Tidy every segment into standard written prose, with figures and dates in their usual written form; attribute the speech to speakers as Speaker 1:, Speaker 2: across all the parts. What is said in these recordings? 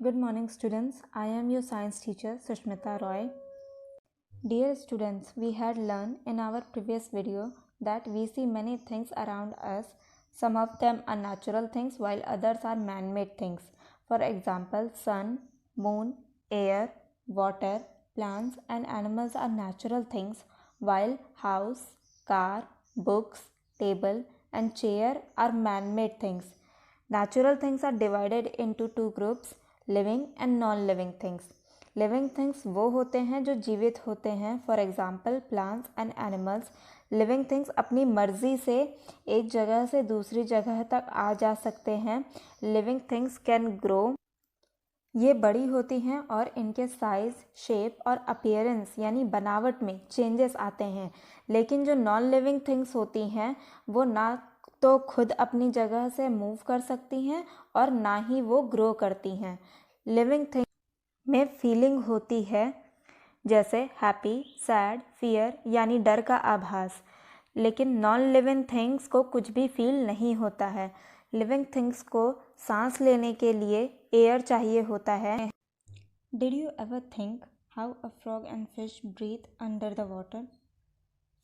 Speaker 1: Good morning, students. I am your science teacher, Sushmita Roy. Dear students, we had learned in our previous video that we see many things around us. Some of them are natural things while others are man-made things. For example, sun, moon, air, water, plants and animals are natural things while house, car, books, table and chair are man-made things. Natural things are divided into two groups, living and non-living things. Living things वो होते हैं जो जीवित होते हैं. For example plants and animals. Living things अपनी मर्जी से एक जगह से दूसरी जगह तक आ जा सकते हैं. Living things can grow. ये बड़ी होती हैं और इनके साइज, शेप और अपीयरेंस यानी बनावट में चेंजेस आते हैं. लेकिन जो नॉन लिविंग थिंग्स होती हैं वो ना तो खुद अपनी जगह से मूव कर सकती हैं और ना ही वो ग्रो करती हैं. लिविंग थिंग में फीलिंग होती है जैसे हैप्पी, सैड, फियर यानी डर का आभास. लेकिन नॉन लिविंग थिंग्स को कुछ भी फील नहीं होता है. लिविंग थिंग्स को सांस लेने के लिए एयर चाहिए होता है. Did you ever think how a frog and fish breathe under the water?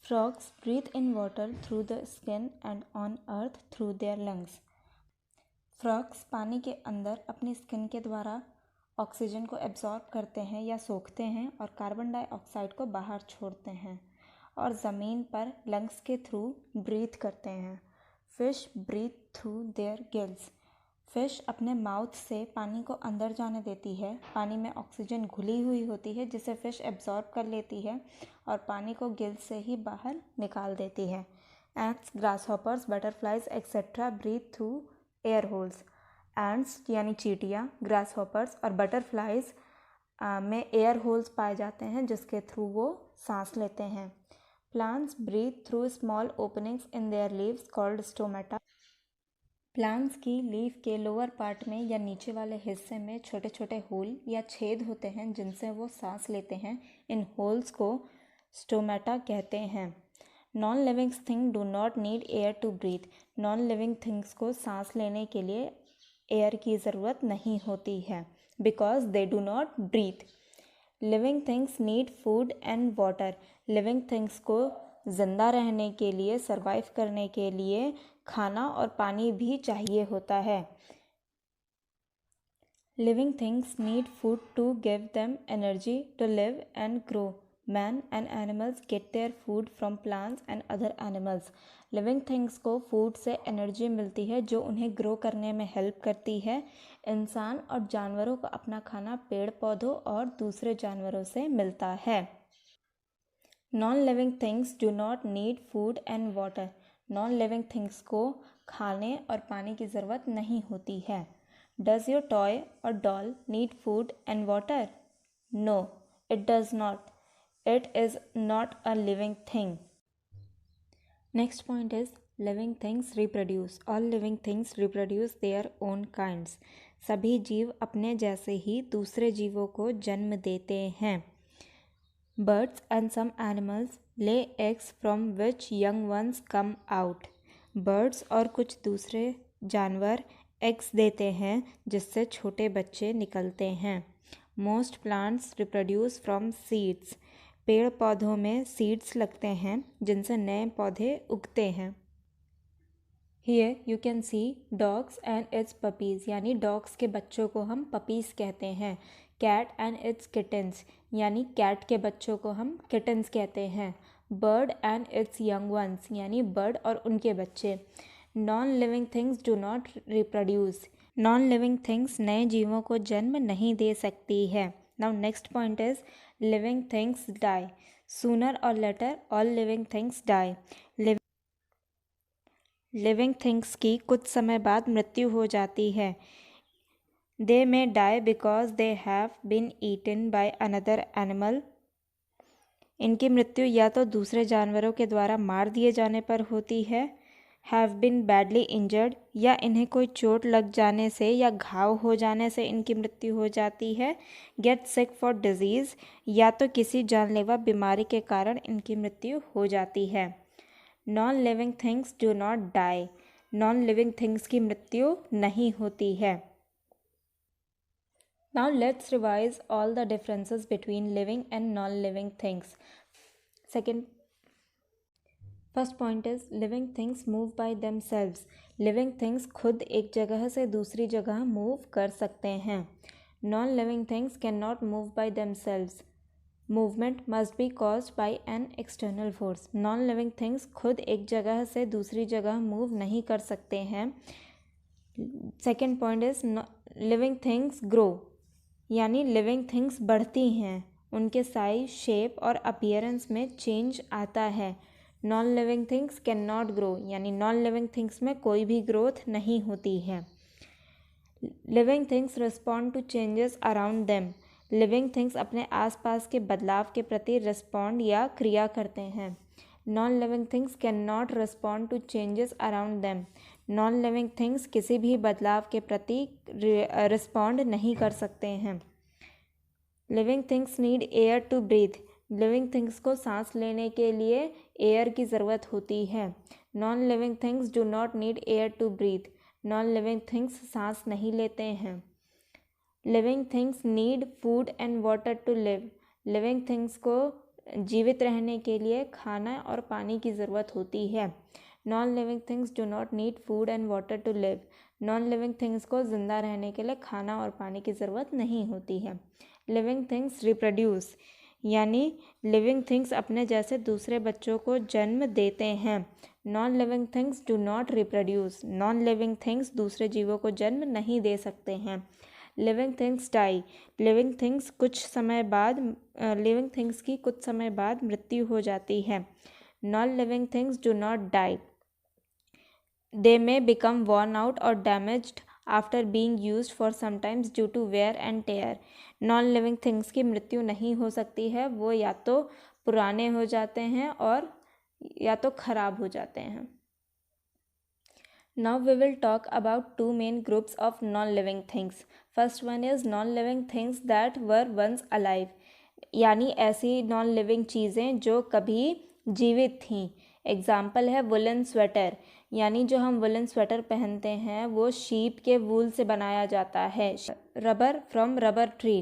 Speaker 1: Frogs breathe in water through the skin and on earth through their lungs. Frogs पानी के अंदर अपनी स्किन के द्वारा ऑक्सीजन को एब्जॉर्ब करते हैं या सोखते हैं और कार्बन डाइऑक्साइड को बाहर छोड़ते हैं और ज़मीन पर लंग्स के थ्रू ब्रीथ करते हैं. Fish breathe through their gills. Fish अपने माउथ से पानी को अंदर जाने देती है. पानी में ऑक्सीजन घुली हुई होती है जिसे फिश एब्जॉर्ब कर लेती है और पानी को गिल्स से ही बाहर निकाल देती है. Ants, grasshoppers, butterflies etcetera breathe through air holes. Ants यानी चींटियाँ, ग्रास हॉपर्स और बटरफ्लाइज में एयर होल्स पाए जाते हैं जिसके थ्रू वो सांस लेते हैं. Plants breathe through small openings in their leaves called stomata. Plants की लीफ के लोअर पार्ट में या नीचे वाले हिस्से में छोटे छोटे होल या छेद होते हैं जिनसे वो सांस लेते हैं. इन होल्स को स्टोमेटा कहते हैं. Non living thing do not need air to breathe. Non living things को सांस लेने के लिए एयर की ज़रूरत नहीं होती है because they do not breathe. Living things need food and water. Living things को ज़िंदा रहने के लिए, सर्वाइव करने के लिए खाना और पानी भी चाहिए होता है. Living things need food to give them energy to live and grow. Man and animals get their food from plants and other animals. Living things को फूड से एनर्जी मिलती है जो उन्हें ग्रो करने में हेल्प करती है. इंसान और जानवरों को अपना खाना पेड़ पौधों और दूसरे जानवरों से मिलता है. Non living things do not need food and water. Non living things को खाने और पानी की ज़रूरत नहीं होती है. डज योर टॉय और doll need food and water? No, it does not. It is not a living thing. Next point is living things reproduce. All living things reproduce their own kinds. सभी जीव अपने जैसे ही दूसरे जीवों को जन्म देते हैं. Birds and some animals lay eggs from which young ones come out. Birds और कुछ दूसरे जानवर eggs देते हैं जिससे छोटे बच्चे निकलते हैं. Most plants reproduce from seeds. पेड़ पौधों में सीड्स लगते हैं जिनसे नए पौधे उगते हैं. Here you can see dogs and its puppies. यानी डॉग्स के बच्चों को हम पपीज़ कहते हैं. कैट एंड इट्स किटन्स यानी कैट के बच्चों को हम किटन्स कहते हैं. Bird and it's young ones यानी बर्ड और उनके बच्चे. Non living things do not reproduce. Non living things नए जीवों को जन्म नहीं दे सकती है. Now next point is living things die. Sooner or later all living things die. Living things की कुछ समय बाद मृत्यु हो जाती है. They may die because they have been eaten by another animal. इनकी मृत्यु या तो दूसरे जानवरों के द्वारा मार दिए जाने पर होती है. हैव बिन बैडली इंजर्ड या इन्हें कोई चोट लग जाने से या घाव हो जाने से इनकी मृत्यु हो जाती है. गेट सिक फॉर डिजीज़ या तो किसी जानलेवा बीमारी के कारण इनकी मृत्यु हो जाती है. Non living things do not die. Non living things की मृत्यु नहीं होती है. Now let's revise all the differences between living and non-living things. First point is living things move by themselves. Living things खुद एक जगह से दूसरी जगह move कर सकते हैं. Non-living things cannot move by themselves. Movement must be caused by an external force. Non-living things खुद एक जगह से दूसरी जगह move नहीं कर सकते हैं. Second point is living things grow. यानी लिविंग थिंग्स बढ़ती हैं, उनके साइज, शेप और अपीयरेंस में चेंज आता है. Non living things can not grow, यानी नॉन लिविंग थिंग्स में कोई भी ग्रोथ नहीं होती है. Living things respond to changes around them. Living things अपने आसपास के बदलाव के प्रति रिस्पॉन्ड या क्रिया करते हैं. Non living things can not respond to changes around them. Non living things किसी भी बदलाव के प्रति रिस्पॉन्ड नहीं कर सकते हैं. Living things need air to breathe. Living things को सांस लेने के लिए एयर की ज़रूरत होती है. Non living things do not need air to breathe. Non living things सांस नहीं लेते हैं. Living things need food and water to live. Living things को जीवित रहने के लिए खाना और पानी की ज़रूरत होती है. Non living things do not need food and water to live. Non living things को ज़िंदा रहने के लिए खाना और पानी की ज़रूरत नहीं होती है. लिविंग थिंग्स रिप्रोड्यूस, यानी लिविंग थिंग्स अपने जैसे दूसरे बच्चों को जन्म देते हैं. Non living things do not reproduce. Non living things दूसरे जीवों को जन्म नहीं दे सकते हैं. Living things die. Living things की कुछ समय बाद मृत्यु हो जाती है. Non living things do not die. They may become worn out or damaged after being used for some times due to wear and tear. Non-living things की मृत्यु नहीं हो सकती है. वो या तो पुराने हो जाते हैं और या तो खराब हो जाते हैं. Now we will talk about two main groups of non-living things. First one is non-living things that were once alive. यानी ऐसी non-living चीज़ें जो कभी जीवित थीं. एग्जाम्पल है वुलन स्वेटर, यानी जो हम वुलन स्वेटर पहनते हैं वो शीप के वूल से बनाया जाता है. Rubber from rubber tree.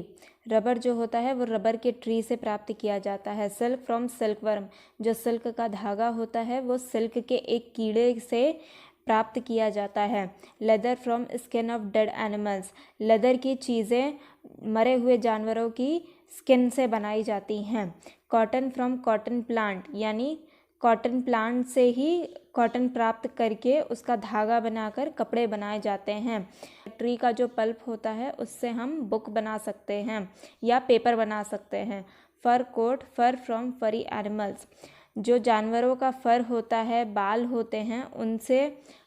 Speaker 1: Rubber जो होता है वो रबर के ट्री से प्राप्त किया जाता है. Silk from silkworm. जो सिल्क का धागा होता है वो सिल्क के एक कीड़े से प्राप्त किया जाता है. Leather from skin of dead animals. Leather की चीज़ें मरे हुए जानवरों की स्किन से बनाई जाती हैं. कॉटन फ्रॉम कॉटन प्लांट, यानी कॉटन प्लांट से ही कॉटन प्राप्त करके उसका धागा बनाकर कपड़े बनाए जाते हैं. ट्री का जो पल्प होता है उससे हम बुक बना सकते हैं या पेपर बना सकते हैं. Fur coat. Fur from furry animals. जो जानवरों का फर होता है, बाल होते हैं, उनसे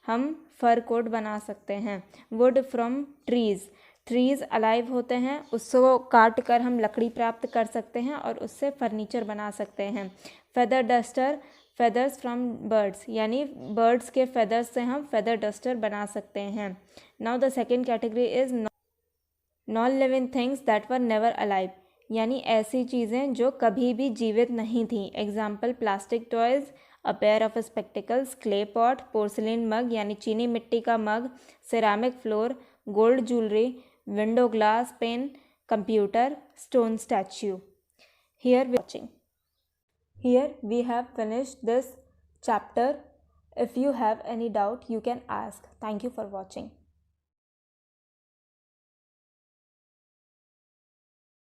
Speaker 1: हम फर कोट बना सकते हैं. Wood from trees. Trees alive होते हैं, उसको काट कर हम लकड़ी प्राप्त कर सकते हैं और उससे फर्नीचर बना सकते हैं. Feather duster. Feathers from birds, यानी बर्ड्स के फेदर्स से हम फेदर डस्टर बना सकते हैं. Now the second category is non living things that were never alive, यानी ऐसी चीज़ें जो कभी भी जीवित नहीं थीं. Example plastic toys, a pair of spectacles, clay pot, porcelain mug यानी चीनी मिट्टी का मग, ceramic floor, gold jewellery, window glass, pen, computer, stone statue. Here we have finished this chapter. If you have any doubt, you can ask. Thank you for watching.